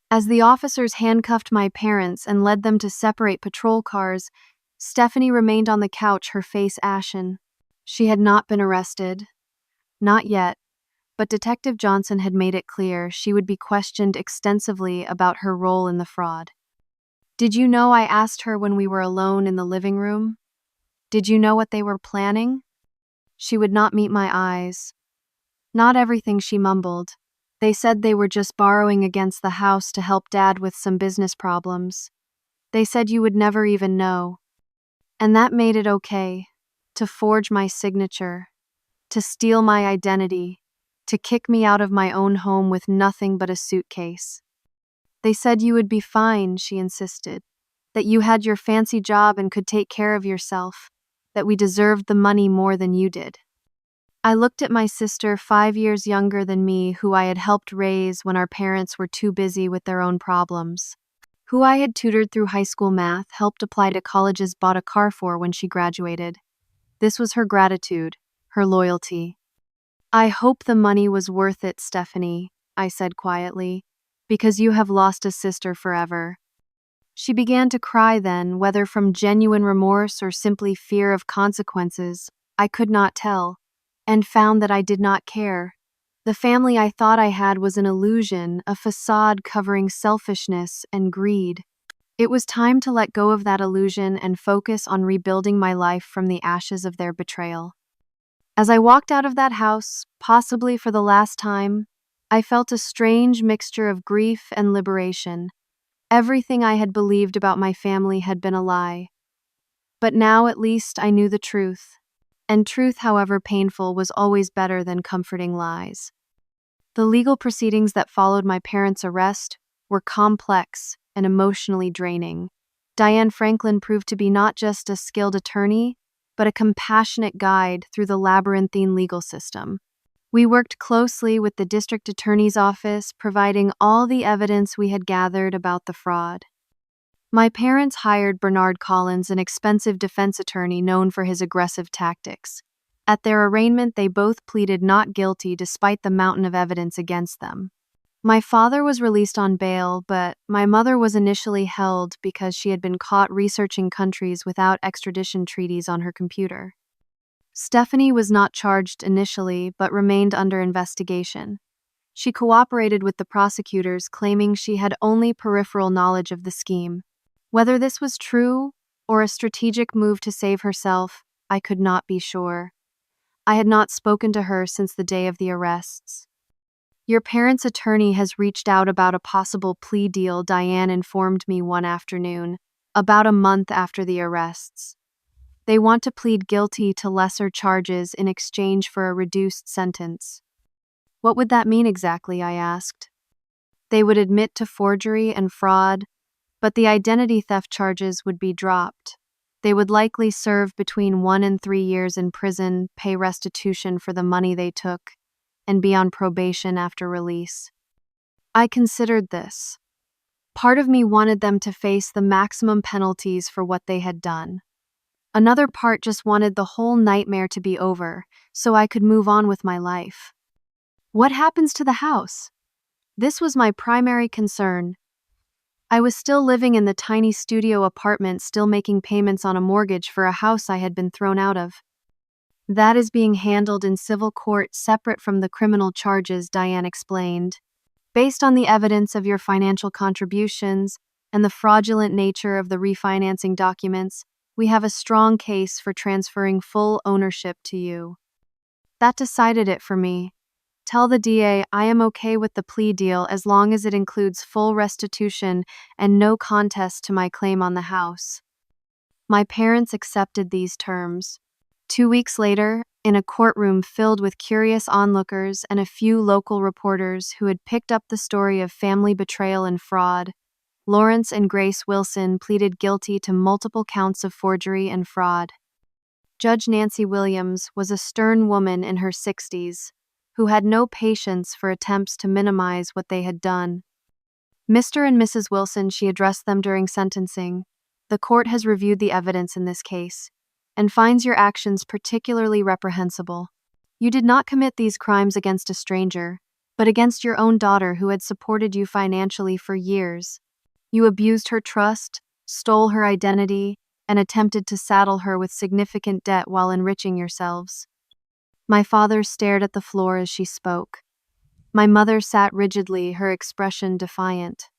As the officers handcuffed my parents and led them to separate patrol cars, Stephanie remained on the couch, her face ashen. She had not been arrested. Not yet, but Detective Johnson had made it clear she would be questioned extensively about her role in the fraud. "Did you know?" I asked her when we were alone in the living room. "Did you know what they were planning?" She would not meet my eyes. "Not everything," she mumbled. "They said they were just borrowing against the house to help Dad with some business problems. They said you would never even know. And that made it okay. To forge my signature. To steal my identity. To kick me out of my own home with nothing but a suitcase. They said you would be fine," she insisted. "That you had your fancy job and could take care of yourself. That we deserved the money more than you did." I looked at my sister, 5 years younger than me, who I had helped raise when our parents were too busy with their own problems. Who I had tutored through high school math, helped apply to colleges, bought a car for when she graduated. This was her gratitude, her loyalty. "I hope the money was worth it, Stephanie," I said quietly, "because you have lost a sister forever." She began to cry then, whether from genuine remorse or simply fear of consequences, I could not tell, and found that I did not care. The family I thought I had was an illusion, a facade covering selfishness and greed. It was time to let go of that illusion and focus on rebuilding my life from the ashes of their betrayal. As I walked out of that house, possibly for the last time, I felt a strange mixture of grief and liberation. Everything I had believed about my family had been a lie. But now at least I knew the truth. And truth, however painful, was always better than comforting lies. The legal proceedings that followed my parents' arrest were complex and emotionally draining. Diane Franklin proved to be not just a skilled attorney, but a compassionate guide through the labyrinthine legal system. We worked closely with the district attorney's office, providing all the evidence we had gathered about the fraud. My parents hired Bernard Collins, an expensive defense attorney known for his aggressive tactics. At their arraignment, they both pleaded not guilty despite the mountain of evidence against them. My father was released on bail, but my mother was initially held because she had been caught researching countries without extradition treaties on her computer. Stephanie was not charged initially, but remained under investigation. She cooperated with the prosecutors, claiming she had only peripheral knowledge of the scheme. Whether this was true or a strategic move to save herself, I could not be sure. I had not spoken to her since the day of the arrests. Your parents' attorney has reached out about a possible plea deal, Diane informed me one afternoon, about a month after the arrests. They want to plead guilty to lesser charges in exchange for a reduced sentence. What would that mean exactly? I asked. They would admit to forgery and fraud, but the identity theft charges would be dropped. They would likely serve between 1 and 3 years in prison, pay restitution for the money they took, and be on probation after release. I considered this. Part of me wanted them to face the maximum penalties for what they had done. Another part just wanted the whole nightmare to be over, so I could move on with my life. What happens to the house? This was my primary concern. I was still living in the tiny studio apartment, still making payments on a mortgage for a house I had been thrown out of. That is being handled in civil court separate from the criminal charges, Diane explained. Based on the evidence of your financial contributions and the fraudulent nature of the refinancing documents, we have a strong case for transferring full ownership to you. That decided it for me. Tell the DA I am okay with the plea deal as long as it includes full restitution and no contest to my claim on the house. My parents accepted these terms. 2 weeks later, in a courtroom filled with curious onlookers and a few local reporters who had picked up the story of family betrayal and fraud, Lawrence and Grace Wilson pleaded guilty to multiple counts of forgery and fraud. Judge Nancy Williams was a stern woman in her 60s, who had no patience for attempts to minimize what they had done. Mr. and Mrs. Wilson, she addressed them during sentencing. The court has reviewed the evidence in this case and finds your actions particularly reprehensible. You did not commit these crimes against a stranger, but against your own daughter who had supported you financially for years. You abused her trust, stole her identity, and attempted to saddle her with significant debt while enriching yourselves. My father stared at the floor as she spoke. My mother sat rigidly, her expression defiant.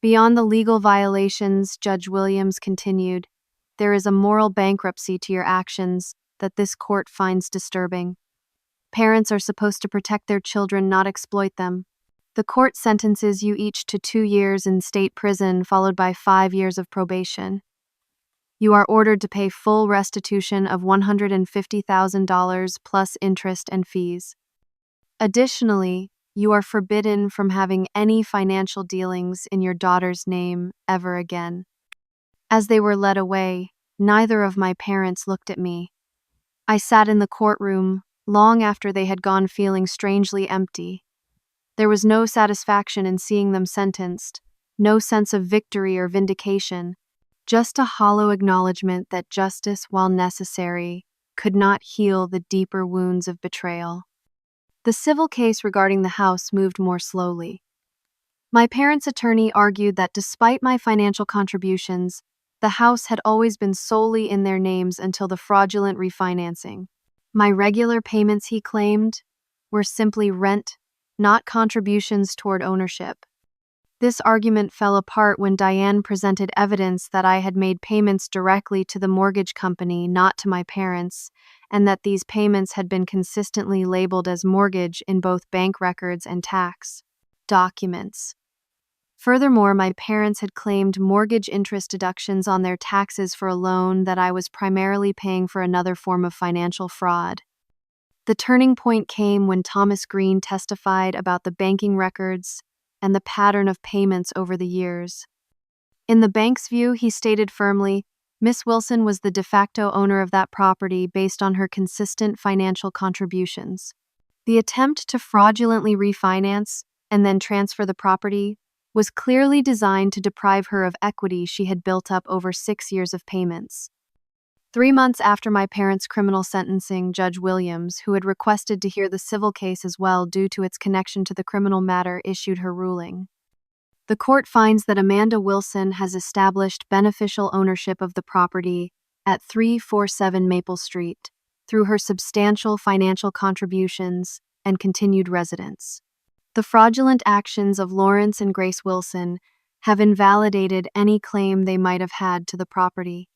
Beyond the legal violations, Judge Williams continued, there is a moral bankruptcy to your actions that this court finds disturbing. Parents are supposed to protect their children, not exploit them. The court sentences you each to 2 years in state prison, followed by 5 years of probation. You are ordered to pay full restitution of $150,000 plus interest and fees. Additionally, you are forbidden from having any financial dealings in your daughter's name ever again. As they were led away, neither of my parents looked at me. I sat in the courtroom long after they had gone, feeling strangely empty. There was no satisfaction in seeing them sentenced, no sense of victory or vindication. Just a hollow acknowledgement that justice, while necessary, could not heal the deeper wounds of betrayal. The civil case regarding the house moved more slowly. My parents' attorney argued that despite my financial contributions, the house had always been solely in their names until the fraudulent refinancing. My regular payments, he claimed, were simply rent, not contributions toward ownership. This argument fell apart when Diane presented evidence that I had made payments directly to the mortgage company, not to my parents, and that these payments had been consistently labeled as mortgage in both bank records and tax documents. Furthermore, my parents had claimed mortgage interest deductions on their taxes for a loan that I was primarily paying for another form of financial fraud. The turning point came when Thomas Green testified about the banking records and the pattern of payments over the years. In the bank's view, he stated firmly, Miss Wilson was the de facto owner of that property based on her consistent financial contributions. The attempt to fraudulently refinance and then transfer the property was clearly designed to deprive her of equity she had built up over 6 years of payments. 3 months after my parents' criminal sentencing, Judge Williams, who had requested to hear the civil case as well due to its connection to the criminal matter, issued her ruling. The court finds that Amanda Wilson has established beneficial ownership of the property at 347 Maple Street through her substantial financial contributions and continued residence. The fraudulent actions of Lawrence and Grace Wilson have invalidated any claim they might have had to the property.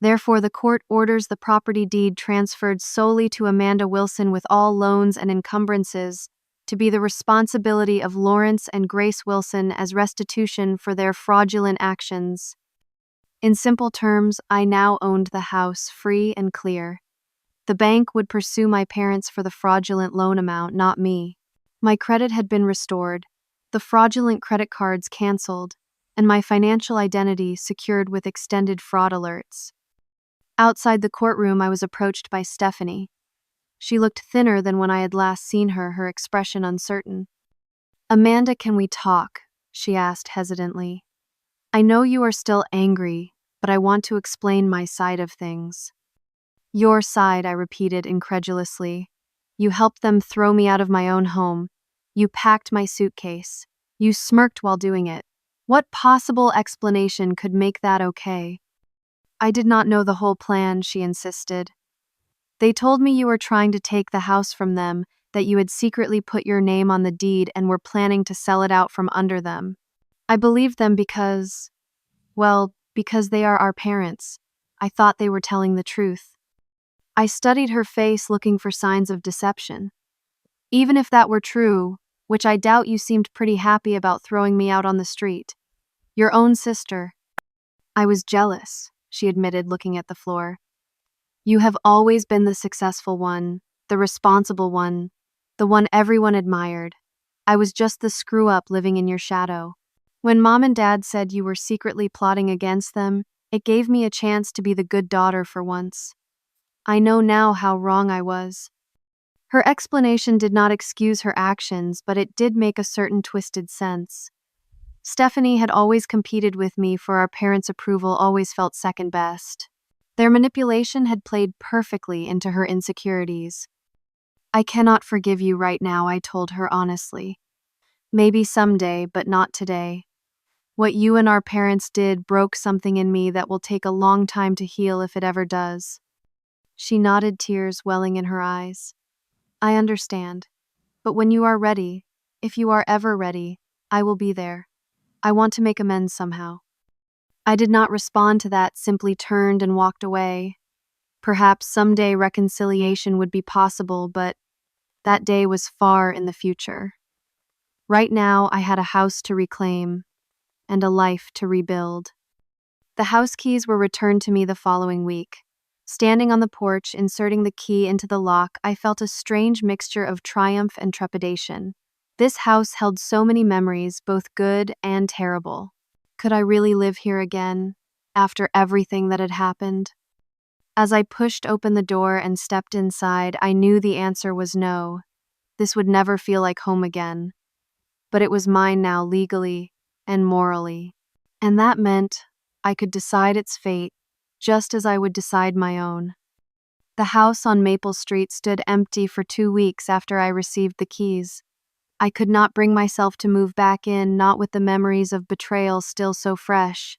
Therefore, the court orders the property deed transferred solely to Amanda Wilson with all loans and encumbrances to be the responsibility of Lawrence and Grace Wilson as restitution for their fraudulent actions. In simple terms, I now owned the house free and clear. The bank would pursue my parents for the fraudulent loan amount, not me. My credit had been restored, the fraudulent credit cards canceled, and my financial identity secured with extended fraud alerts. Outside the courtroom, I was approached by Stephanie. She looked thinner than when I had last seen her, her expression uncertain. "Amanda, can we talk?" she asked hesitantly. "I know you are still angry, but I want to explain my side of things." "Your side," I repeated incredulously. "You helped them throw me out of my own home. You packed my suitcase. You smirked while doing it. What possible explanation could make that okay?" "I did not know the whole plan," she insisted. "They told me you were trying to take the house from them, that you had secretly put your name on the deed and were planning to sell it out from under them. I believed them because they are our parents. I thought they were telling the truth." I studied her face, looking for signs of deception. "Even if that were true, which I doubt, you seemed pretty happy about throwing me out on the street. Your own sister." "I was jealous," she admitted, looking at the floor. "You have always been the successful one, the responsible one, the one everyone admired. I was just the screw-up living in your shadow. When Mom and Dad said you were secretly plotting against them, it gave me a chance to be the good daughter for once. I know now how wrong I was." Her explanation did not excuse her actions, but it did make a certain twisted sense. Stephanie had always competed with me for our parents' approval, always felt second best. Their manipulation had played perfectly into her insecurities. "I cannot forgive you right now," I told her honestly. "Maybe someday, but not today. What you and our parents did broke something in me that will take a long time to heal if it ever does." She nodded, tears welling in her eyes. "I understand. But when you are ready, if you are ever ready, I will be there. I want to make amends somehow." I did not respond to that, simply turned and walked away. Perhaps someday reconciliation would be possible, but that day was far in the future. Right now, I had a house to reclaim and a life to rebuild. The house keys were returned to me the following week. Standing on the porch, inserting the key into the lock, I felt a strange mixture of triumph and trepidation. This house held so many memories, both good and terrible. Could I really live here again, after everything that had happened? As I pushed open the door and stepped inside, I knew the answer was no. This would never feel like home again. But it was mine now, legally and morally. And that meant I could decide its fate, just as I would decide my own. The house on Maple Street stood empty for 2 weeks after I received the keys. I could not bring myself to move back in, not with the memories of betrayal still so fresh.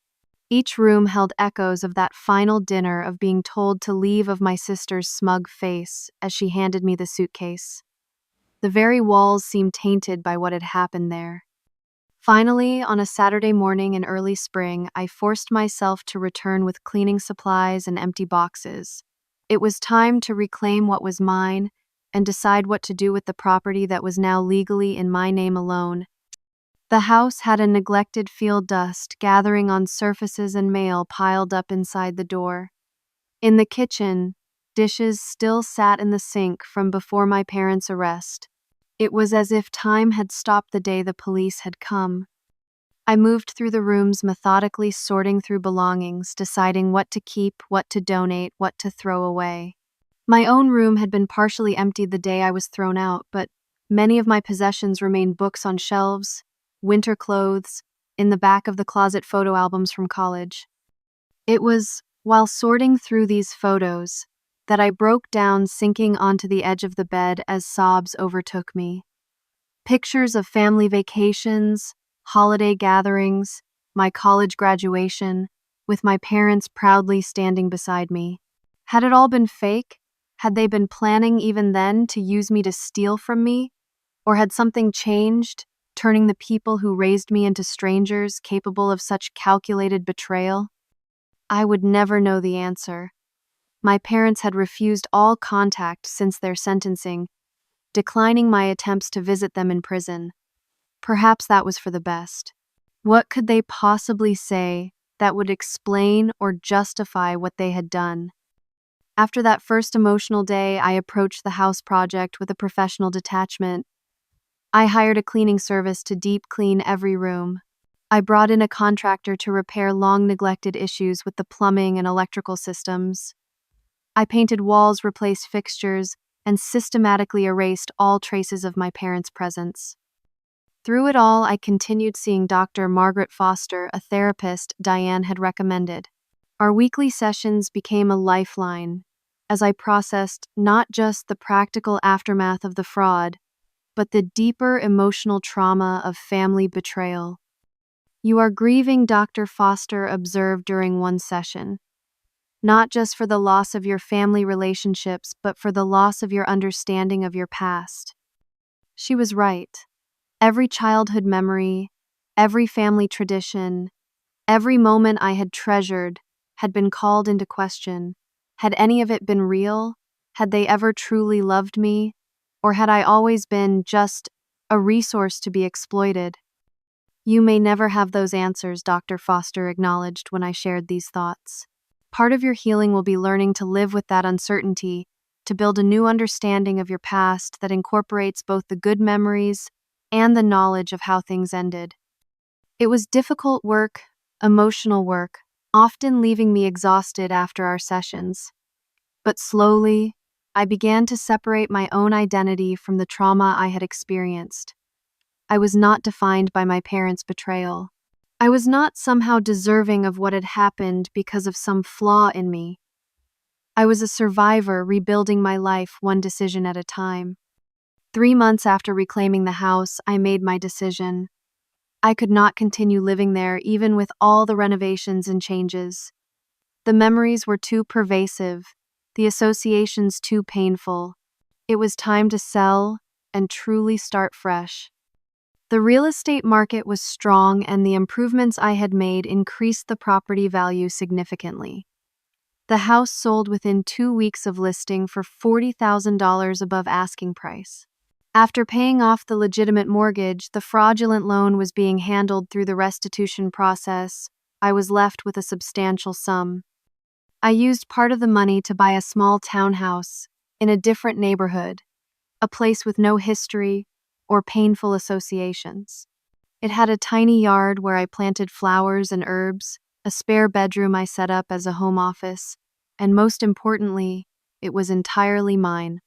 Each room held echoes of that final dinner, of being told to leave, of my sister's smug face as she handed me the suitcase. The very walls seemed tainted by what had happened there. Finally, on a Saturday morning in early spring, I forced myself to return with cleaning supplies and empty boxes. It was time to reclaim what was mine and decide what to do with the property that was now legally in my name alone. The house had a neglected field, dust gathering on surfaces and mail piled up inside the door. In the kitchen, dishes still sat in the sink from before my parents' arrest. It was as if time had stopped the day the police had come. I moved through the rooms, methodically sorting through belongings, deciding what to keep, what to donate, what to throw away. My own room had been partially emptied the day I was thrown out, but many of my possessions remained: books on shelves, winter clothes, in the back of the closet photo albums from college. It was while sorting through these photos that I broke down, sinking onto the edge of the bed as sobs overtook me. Pictures of family vacations, holiday gatherings, my college graduation, with my parents proudly standing beside me. Had it all been fake? Had they been planning even then to use me to steal from me? Or had something changed, turning the people who raised me into strangers capable of such calculated betrayal? I would never know the answer. My parents had refused all contact since their sentencing, declining my attempts to visit them in prison. Perhaps that was for the best. What could they possibly say that would explain or justify what they had done? After that first emotional day, I approached the house project with a professional detachment. I hired a cleaning service to deep clean every room. I brought in a contractor to repair long-neglected issues with the plumbing and electrical systems. I painted walls, replaced fixtures, and systematically erased all traces of my parents' presence. Through it all, I continued seeing Dr. Margaret Foster, a therapist Diane had recommended. Our weekly sessions became a lifeline as I processed not just the practical aftermath of the fraud, but the deeper emotional trauma of family betrayal. "You are grieving," Dr. Foster observed during one session, "not just for the loss of your family relationships, but for the loss of your understanding of your past." She was right. Every childhood memory, every family tradition, every moment I had treasured had been called into question. Had any of it been real? Had they ever truly loved me? Or had I always been just a resource to be exploited? "You may never have those answers," Dr. Foster acknowledged when I shared these thoughts. "Part of your healing will be learning to live with that uncertainty, to build a new understanding of your past that incorporates both the good memories and the knowledge of how things ended." It was difficult work, emotional work, often leaving me exhausted after our sessions. But slowly, I began to separate my own identity from the trauma I had experienced. I was not defined by my parents' betrayal. I was not somehow deserving of what had happened because of some flaw in me. I was a survivor rebuilding my life one decision at a time. 3 months after reclaiming the house, I made my decision. I could not continue living there even with all the renovations and changes. The memories were too pervasive, the associations too painful. It was time to sell and truly start fresh. The real estate market was strong, and the improvements I had made increased the property value significantly. The house sold within 2 weeks of listing for $40,000 above asking price. After paying off the legitimate mortgage, the fraudulent loan was being handled through the restitution process. I was left with a substantial sum. I used part of the money to buy a small townhouse in a different neighborhood, a place with no history or painful associations. It had a tiny yard where I planted flowers and herbs, a spare bedroom I set up as a home office, and most importantly, it was entirely mine.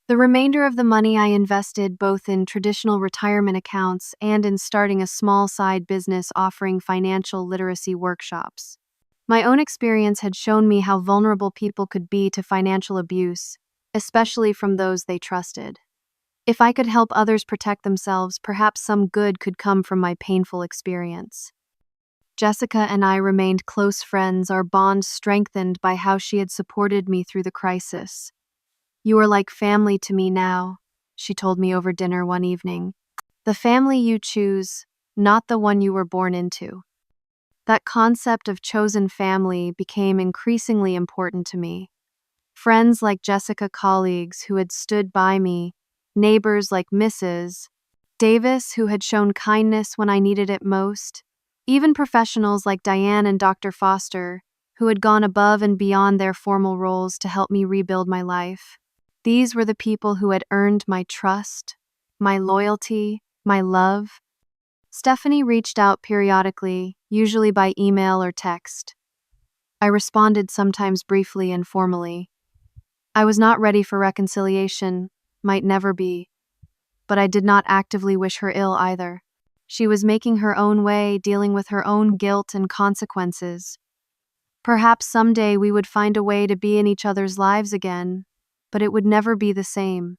The remainder of the money I invested both in traditional retirement accounts and in starting a small side business offering financial literacy workshops. My own experience had shown me how vulnerable people could be to financial abuse, especially from those they trusted. If I could help others protect themselves, perhaps some good could come from my painful experience. Jessica and I remained close friends, our bond strengthened by how she had supported me through the crisis. "You are like family to me now," she told me over dinner one evening. "The family you choose, not the one you were born into." That concept of chosen family became increasingly important to me. Friends like Jessica, colleagues who had stood by me, neighbors like Mrs. Davis who had shown kindness when I needed it most, even professionals like Diane and Dr. Foster who had gone above and beyond their formal roles to help me rebuild my life. These were the people who had earned my trust, my loyalty, my love. Stephanie reached out periodically, usually by email or text. I responded sometimes briefly and formally. I was not ready for reconciliation, might never be, but I did not actively wish her ill either. She was making her own way, dealing with her own guilt and consequences. Perhaps someday we would find a way to be in each other's lives again, but it would never be the same.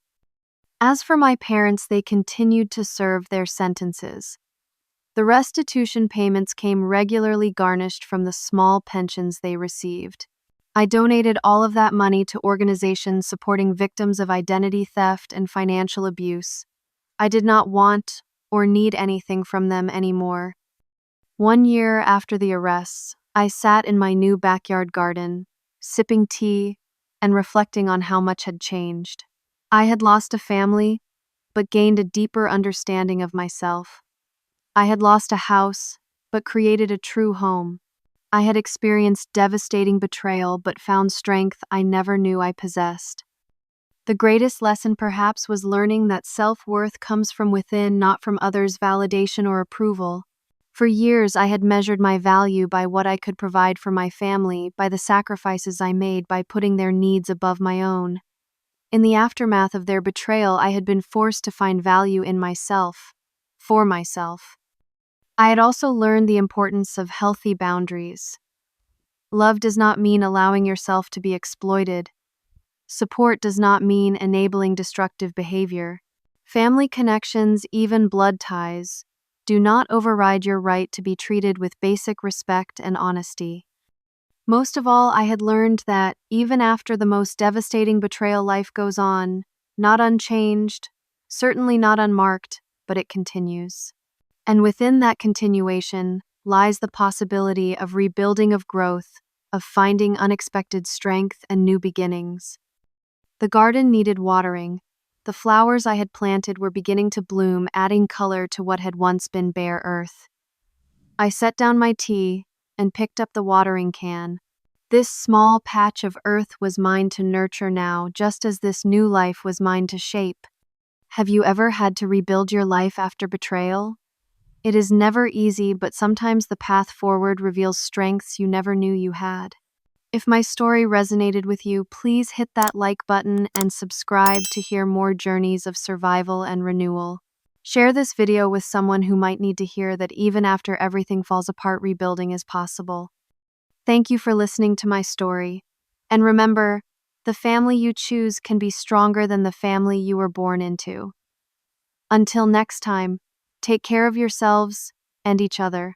As for my parents, they continued to serve their sentences. The restitution payments came regularly garnished from the small pensions they received. I donated all of that money to organizations supporting victims of identity theft and financial abuse. I did not want or need anything from them anymore. 1 year after the arrests, I sat in my new backyard garden, sipping tea and reflecting on how much had changed. I had lost a family, but gained a deeper understanding of myself. I had lost a house, but created a true home. I had experienced devastating betrayal, but found strength I never knew I possessed. The greatest lesson perhaps was learning that self-worth comes from within, not from others' validation or approval. For years, I had measured my value by what I could provide for my family, by the sacrifices I made, by putting their needs above my own. In the aftermath of their betrayal, I had been forced to find value in myself, for myself. I had also learned the importance of healthy boundaries. Love does not mean allowing yourself to be exploited. Support does not mean enabling destructive behavior. Family connections, even blood ties, do not override your right to be treated with basic respect and honesty. Most of all, I had learned that, even after the most devastating betrayal, life goes on, not unchanged, certainly not unmarked, but it continues. And within that continuation lies the possibility of rebuilding, of growth, of finding unexpected strength and new beginnings. The garden needed watering. The flowers I had planted were beginning to bloom, adding color to what had once been bare earth. I set down my tea and picked up the watering can. This small patch of earth was mine to nurture now, just as this new life was mine to shape. Have you ever had to rebuild your life after betrayal? It is never easy, but sometimes the path forward reveals strengths you never knew you had. If my story resonated with you, please hit that like button and subscribe to hear more journeys of survival and renewal. Share this video with someone who might need to hear that even after everything falls apart, rebuilding is possible. Thank you for listening to my story. And remember, the family you choose can be stronger than the family you were born into. Until next time, take care of yourselves and each other.